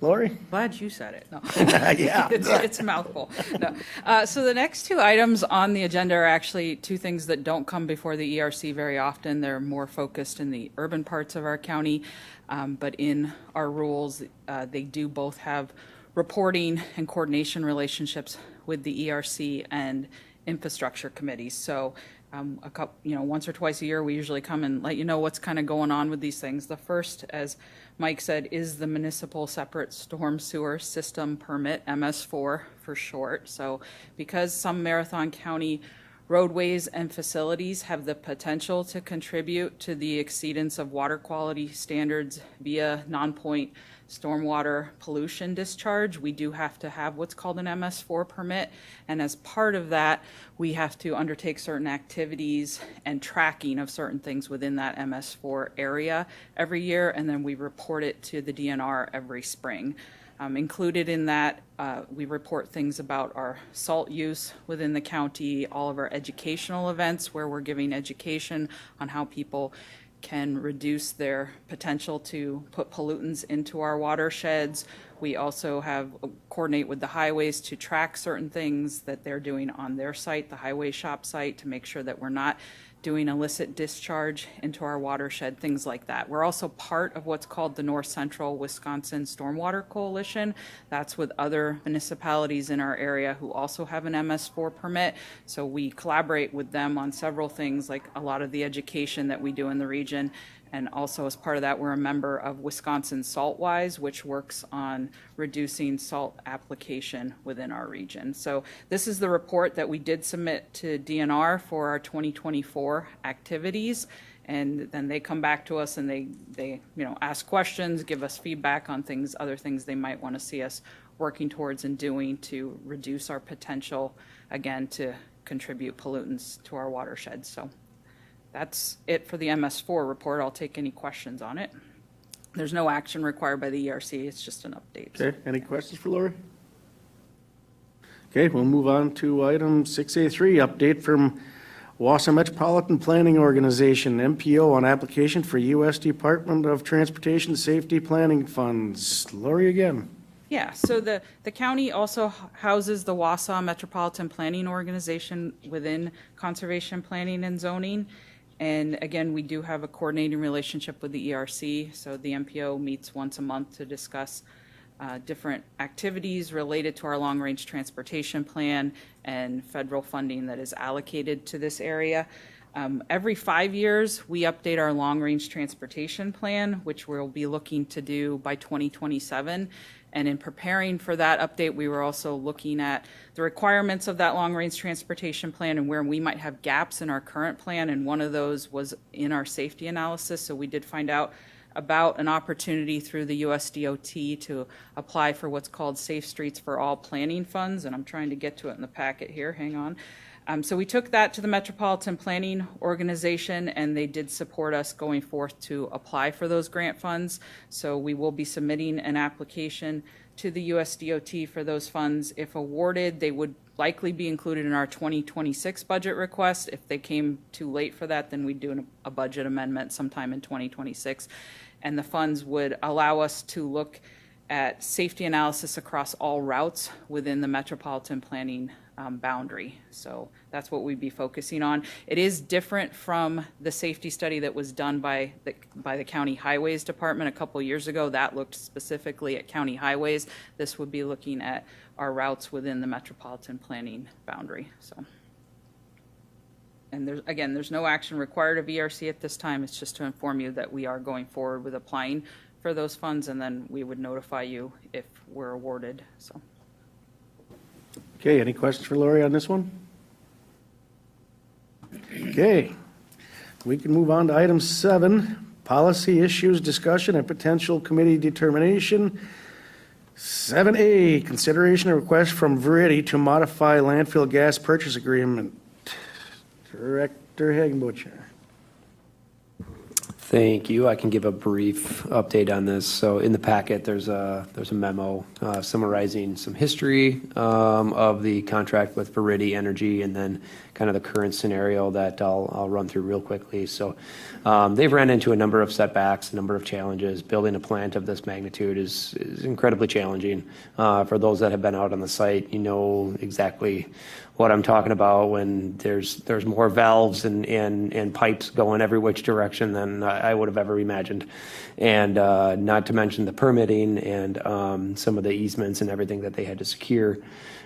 Lori? Glad you said it. No. Yeah. It's a mouthful. No. So the next two items on the agenda are actually two things that don't come before the ERC very often. They're more focused in the urban parts of our county, but in our rules, they do both have reporting and coordination relationships with the ERC and infrastructure committees. So once or twice a year, we usually come and let you know what's kind of going on with these things. The first, as Mike said, is the Municipal Separate Storm Sewer System Permit, MS4 for short. So because some Marathon County roadways and facilities have the potential to contribute to the exceedance of water quality standards via non-point stormwater pollution discharge, we do have to have what's called an MS4 permit. And as part of that, we have to undertake certain activities and tracking of certain things within that MS4 area every year, and then we report it to the DNR every spring. Included in that, we report things about our salt use within the county, all of our educational events where we're giving education on how people can reduce their potential to put pollutants into our watersheds. We also coordinate with the highways to track certain things that they're doing on their site, the highway shop site, to make sure that we're not doing illicit discharge into our watershed, things like that. We're also part of what's called the North Central Wisconsin Stormwater Coalition. That's with other municipalities in our area who also have an MS4 permit. So we collaborate with them on several things, like a lot of the education that we do in the region. And also as part of that, we're a member of Wisconsin SaltWise, which works on reducing salt application within our region. So this is the report that we did submit to DNR for our 2024 activities. And then they come back to us and they ask questions, give us feedback on things, other things they might want to see us working towards and doing to reduce our potential, again, to contribute pollutants to our watershed. So that's it for the MS4 report. I'll take any questions on it. There's no action required by the ERC. It's just an update. Okay, any questions for Lori? Okay, we'll move on to item 6A3, update from Wausau Metropolitan Planning Organization, MPO, on application for U.S. Department of Transportation Safety Planning Funds. Lori again. Yeah, so the county also houses the Wausau Metropolitan Planning Organization within Conservation Planning and Zoning. And again, we do have a coordinating relationship with the ERC. So the MPO meets once a month to discuss different activities related to our long-range transportation plan and federal funding that is allocated to this area. Every 5 years, we update our long-range transportation plan, which we'll be looking to do by 2027. And in preparing for that update, we were also looking at the requirements of that long-range transportation plan and where we might have gaps in our current plan. And one of those was in our safety analysis. So we did find out about an opportunity through the USDOT to apply for what's called Safe Streets for All planning funds. And I'm trying to get to it in the packet here. Hang on. So we took that to the Metropolitan Planning Organization, and they did support us going forth to apply for those grant funds. So we will be submitting an application to the USDOT for those funds. If awarded, they would likely be included in our 2026 budget request. If they came too late for that, then we'd do a budget amendment sometime in 2026. And the funds would allow us to look at safety analysis across all routes within the metropolitan planning boundary. So that's what we'd be focusing on. It is different from the safety study that was done by the County Highways Department a couple years ago. That looked specifically at county highways. This would be looking at our routes within the metropolitan planning boundary. So, and there's no action required of ERC at this time. It's just to inform you that we are going forward with applying for those funds, and then we would notify you if we're awarded. So. Okay, any questions for Lori on this one? Okay, we can move on to item 7, policy issues, discussion, and potential committee determination. 7A, consideration of request from Verity to modify landfill gas purchase agreement. Director Hagenbucher. Thank you. I can give a brief update on this. So in the packet, there's a memo summarizing some history of the contract with Verity Energy and then kind of the current scenario that I'll run through real quickly. So they've ran into a number of setbacks, a number of challenges. Building a plant of this magnitude is incredibly challenging. For those that have been out on the site, you know exactly what I'm talking about when there's more valves and pipes going every which direction than I would have ever imagined. And not to mention the permitting and some of the easements and everything that they had to secure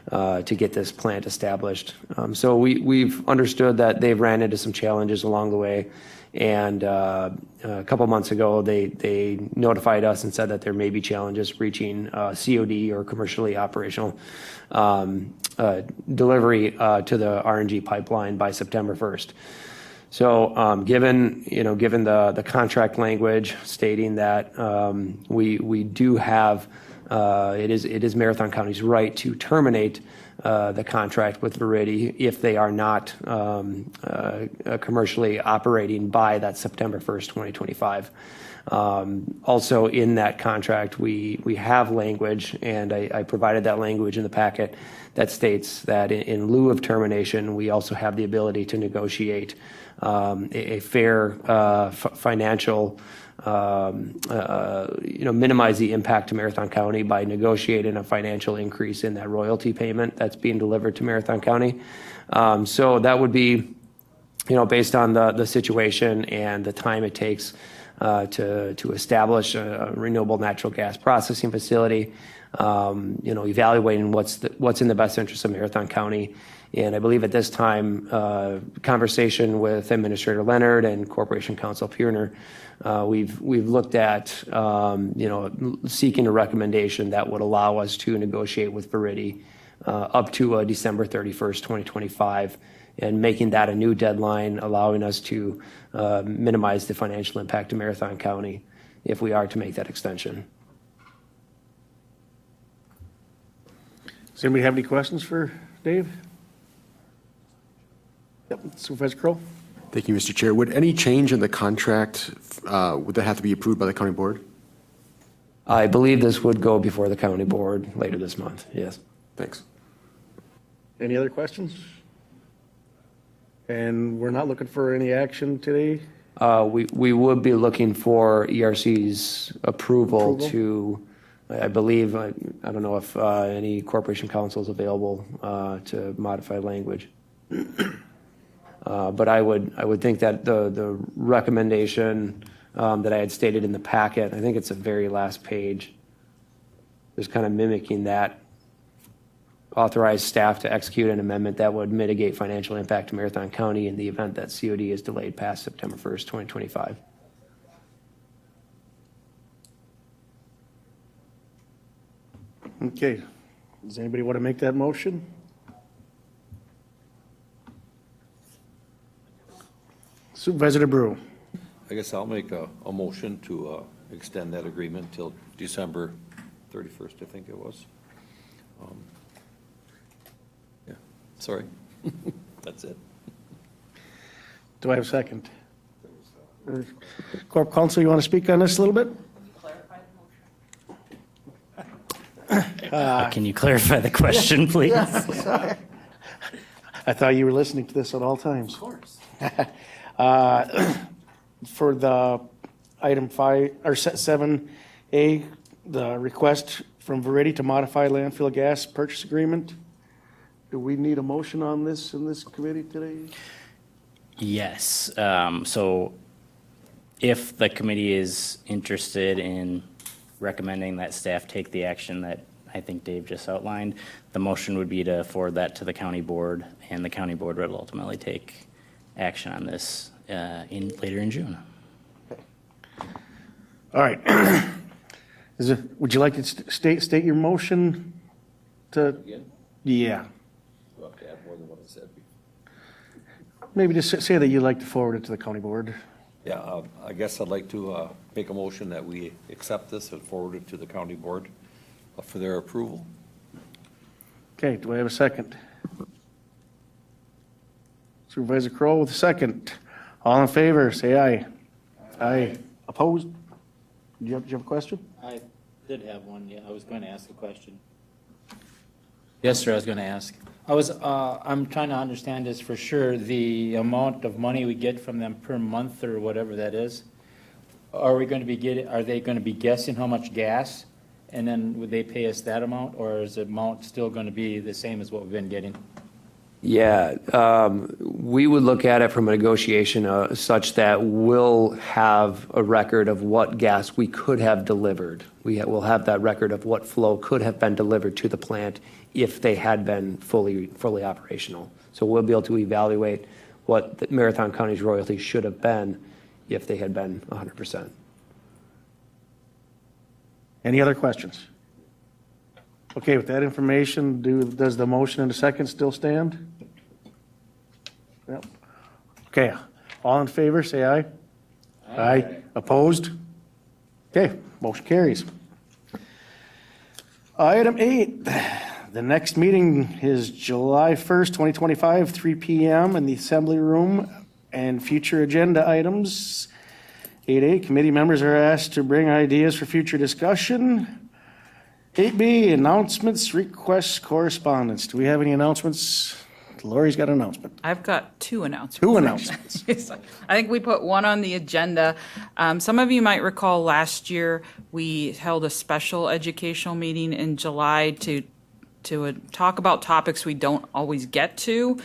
to get this plant established. So we've understood that they've ran into some challenges along the way. And a couple months ago, they notified us and said that there may be challenges reaching COD or commercially operational delivery to the RNG pipeline by September 1st. So given the contract language stating that we do have, it is Marathon County's right to terminate the contract with Verity if they are not commercially operating by that September 1st, 2025. Also in that contract, we have language, and I provided that language in the packet that states that in lieu of termination, we also have the ability to negotiate a fair financial minimize the impact to Marathon County by negotiating a financial increase in that royalty payment that's being delivered to Marathon County. So that would be, based on the situation and the time it takes to establish a renewable natural gas processing facility, evaluating what's in the best interest of Marathon County. And I believe at this time, conversation with Administrator Leonard and Corporation Counsel Pierner, we've looked at, seeking a recommendation that would allow us to negotiate with Verity up to December 31st, 2025, and making that a new deadline, allowing us to minimize the financial impact to Marathon County if we are to make that extension. Does anybody have any questions for Dave? Yep, Supervisor Kroll. Thank you, Mr. Chair. Would any change in the contract, would that have to be approved by the county board? I believe this would go before the county board later this month, yes. Thanks. Any other questions? And we're not looking for any action today? We would be looking for ERC's approval to, I believe, I don't know if any corporation counsel is available to modify language. But I would think that the recommendation that I had stated in the packet, I think it's the very last page, is kind of mimicking that authorize staff to execute an amendment that would mitigate financial impact to Marathon County in the event that COD is delayed past September 1st, 2025. Okay. Does anybody want to make that motion? Supervisor DeBrew. I guess I'll make a motion to extend that agreement till December 31st, I think it was. Yeah, sorry. That's it. Do I have a second? Corp Counsel, you want to speak on this a little bit? Can you clarify the question, please? I thought you were listening to this at all times. Of course. For the item 5, or 7A, the request from Verity to modify landfill gas purchase agreement, do we need a motion on this in this committee today? Yes. So if the committee is interested in recommending that staff take the action that I think Dave just outlined, the motion would be to forward that to the county board, and the county board would ultimately take action on this later in June. All right. Would you like to state your motion to? Again? Yeah. We'll have to add more than what I said before. Maybe just say that you'd like to forward it to the county board. Yeah, I guess I'd like to make a motion that we accept this and forward it to the county board for their approval. Okay, do I have a second? Supervisor Kroll with a second. All in favor, say aye. Aye. Opposed? Did you have a question? I did have one, yeah, I was going to ask a question. Yes, sir, I was going to ask. I'm trying to understand this for sure, the amount of money we get from them per month or whatever that is. Are they going to be guessing how much gas? And then would they pay us that amount, or is the amount still going to be the same as what we've been getting? Yeah, we would look at it from a negotiation such that we'll have a record of what gas we could have delivered. We'll have that record of what flow could have been delivered to the plant if they had been fully operational. So we'll be able to evaluate what the Marathon County's royalty should have been if they had been 100%. Any other questions? Okay, with that information, does the motion in a second still stand? Yep. Okay, all in favor, say aye. Aye. Opposed? Okay, motion carries. Item 8, the next meeting is July 1st, 2025, 3 p.m. in the Assembly Room, and future agenda items. 8A, committee members are asked to bring ideas for future discussion. 8B, announcements, requests, correspondence. Do we have any announcements? Lori's got an announcement. I've got two announcements. Two announcements. I think we put one on the agenda. Some of you might recall last year, we held a special educational meeting in July to talk about topics we don't always get to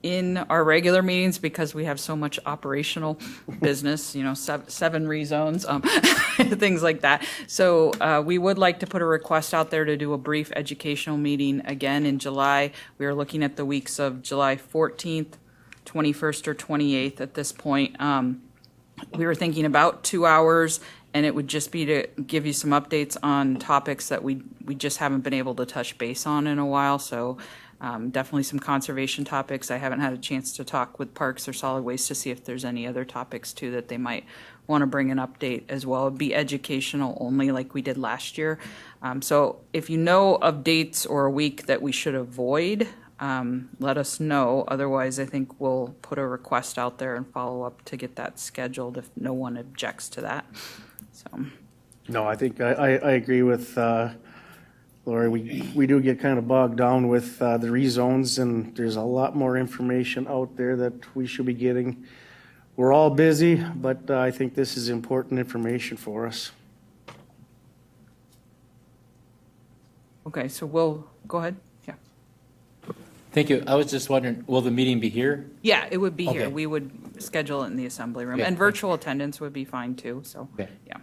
in our regular meetings because we have so much operational business, 7 rezones, things like that. So we would like to put a request out there to do a brief educational meeting again in July. We are looking at the weeks of July 14th, 21st, or 28th at this point. We were thinking about 2 hours, and it would just be to give you some updates on topics that we just haven't been able to touch base on in a while. So definitely some conservation topics. I haven't had a chance to talk with Parks or Solid Waste to see if there's any other topics too that they might want to bring an update as well. It'd be educational only like we did last year. So if you know of dates or a week that we should avoid, let us know. Otherwise, I think we'll put a request out there and follow up to get that scheduled if no one objects to that. So. No, I think I agree with Lori. We do get kind of bogged down with the rezones, and there's a lot more information out there that we should be getting. We're all busy, but I think this is important information for us. Okay, so we'll go ahead. Yeah. Thank you. I was just wondering, will the meeting be here? Yeah, it would be here. Okay. We would schedule it in the assembly room, Okay. and virtual attendance would be fine too. So, Okay. yeah.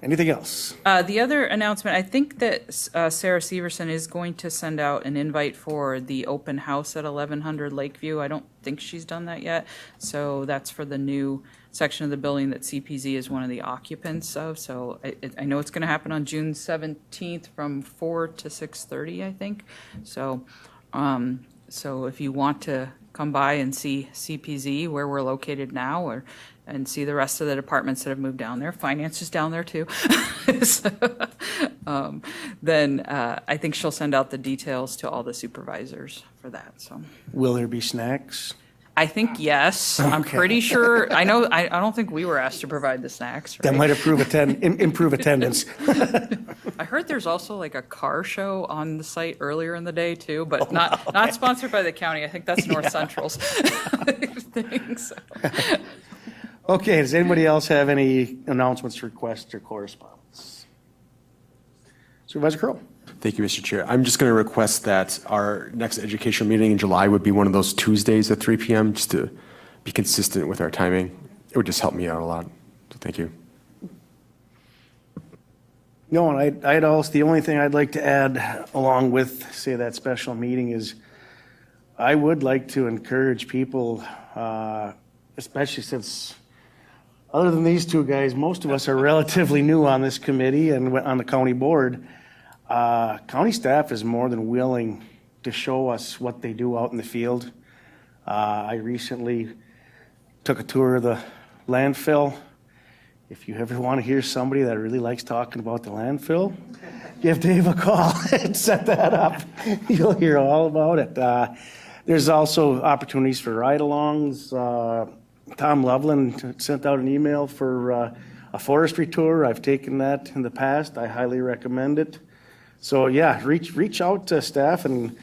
Anything else? The other announcement, I think that Sarah Severson is going to send out an invite for the open house at 1100 Lakeview. I don't think she's done that yet. So that's for the new section of the building that CPZ is one of the occupants of. So I know it's going to happen on June 17th from 4 to 6:30, I think. So, so if you want to come by and see CPZ where we're located now, and see the rest of the departments that have moved down there. Finance is down there too. So, then I think she'll send out the details to all the supervisors for that. So Will there be snacks? I think yes. I'm Okay. pretty sure. I know. I don't think we were asked to provide the snacks. Right? That might improve attendance. I heard there's also like a car show on the site earlier in the day too, but not sponsored by the county. I think that's North Central's thing. So. Okay, does anybody else have any announcements, requests, or correspondence? Supervisor Kroll. Thank you, Mr. Chair. I'm just going to request that our next educational meeting in July would be one of those Tuesdays at 3 p.m., just to be consistent with our timing. It would just help me out a lot. So thank you. No, and I'd also, the only thing I'd like to add along with, say, that special meeting is I would like to encourage people, especially since, other than these two guys, most of us are relatively new on this committee and on the county board. County staff is more than willing to show us what they do out in the field. I recently took a tour of the landfill. If you ever want to hear somebody that really likes talking about the landfill, give Dave a call and set that up. You'll hear all about it. There's also opportunities for ride-alongs. Tom Loveland sent out an email for a forestry tour. I've taken that in the past. I highly recommend it. So yeah, reach out to staff, and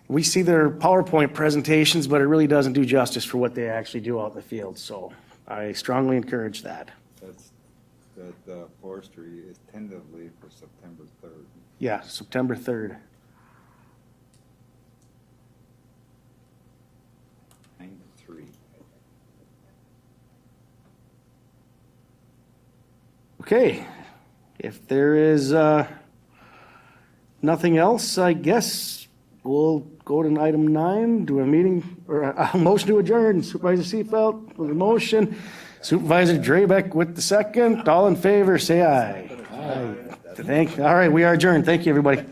we see their PowerPoint presentations, but it really doesn't do justice for what they actually do out in the field. So I strongly encourage that. That forestry is tentatively for September 3rd. Yeah, September 3rd. 9 to 3. Okay, if there is nothing else, I guess we'll go to item 9, do a meeting, or a motion to adjourn. Supervisor Seefeld with the motion, Supervisor Drabeck with the second. All in favor, say aye. Aye. All right, we are adjourned. Thank you, everybody.